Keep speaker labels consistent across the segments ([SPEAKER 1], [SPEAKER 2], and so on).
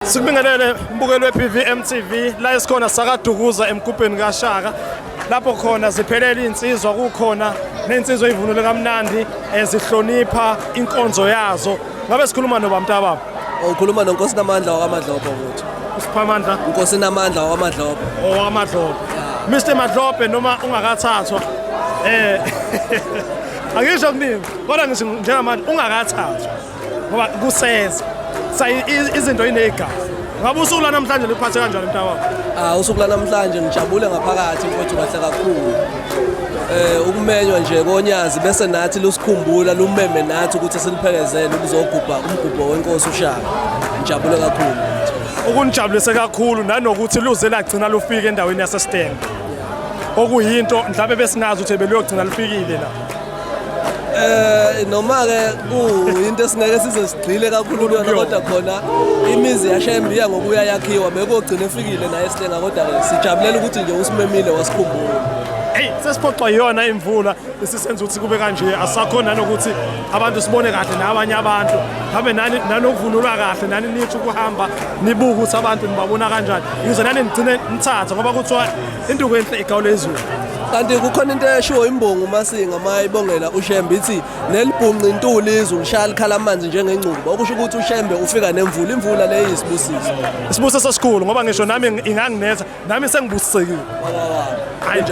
[SPEAKER 1] Sikubingelele mbukelo we-PVM TV la esikhona sakaDukuza emgubheni kaShaka lapho khona ziphelele insizwa kukhona nensizwa ivunule kamnandi ezihlonipha inkonzo yazo. Ngabe sikhuluma noba mntababa?
[SPEAKER 2] Ukhuluma noNkosi Namandla wakwaMadlopho mfowethu.
[SPEAKER 1] Usiphamandla?
[SPEAKER 2] Nkosi Namandla wakwaMadlopho.
[SPEAKER 1] WakwaMadlopho. Mr Madlophe noma ungakathathwa angisho kuningi kodwa ngisho njengamanje ungakathathwa ngoba kuseza izinto inegama. Ngabe usuku la namhlanje liphathe kanjani mntababa?
[SPEAKER 2] Usuku la namhlanje ngijabule ngaphakathi mfowethu kahle kakhulu. Ukumenywa nje konyazi bese nathi lusikhumbula lumeme nathi ukuthi siliphekezele ukuzogubha umgubho wenkosi uShaka. Ngijabule kakhulu.
[SPEAKER 1] Ukunijabulise kakhulu nanokuthi luze lagcina lufike endaweni yaseSteng. Okuyinto mhlawumbe besingazi ukuthi beliyogcina lifikile la.
[SPEAKER 2] Noma ke kuyinto esingeke size sigcile kakhulu yona kodwa khona imizi yaShembiya ngokuya yakhiwa bekogcina efikile naye eStenga kodwa ke sijabulela ukuthi nje usimemile wasikhumbula.
[SPEAKER 1] Hey, sesiphoxwa yona imvula esisenza ukuthi kube kanje asakhona nokuthi abantu sibone kahle nabanye abantu ngabe nanokuvunulwa kahle nani nithi ukuhamba nibuka ukuthi abantu nibabona kanjani yize nani nigcine nithatha ngoba kuthiwa induku enhle igawule ezulu.
[SPEAKER 2] Kanti kukhona into eshiwo imbongo uMasinga mayibongela uShembe ithi nelibhunqa intuli izulu lishaya likhala amanzi njengengcubo okusho ukuthi uShembe ufika nemvula imvula le yisibusiso.
[SPEAKER 1] Isibusiso esikhulu ngoba ngisho nami inganginetha nami sengibusisekile.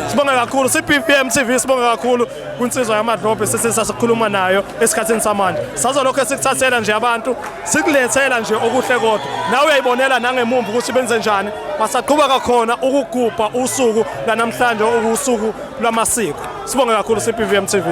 [SPEAKER 1] Sibonga kakhulu si-PVM TV sibonga kakhulu kwinsizwa yaMadlophe sesikhuluma nayo esikhathini samanje. Sazo lokho esikuthathela nje abantu sikulethela nje okuhle kodwa nawe uyayibonela nangemumva ukuthi benze njani basaqhubeka khona ukugubha usuku lanamhlanje okusuku lwamasiko. Sibonga kakhulu si-PVM TV.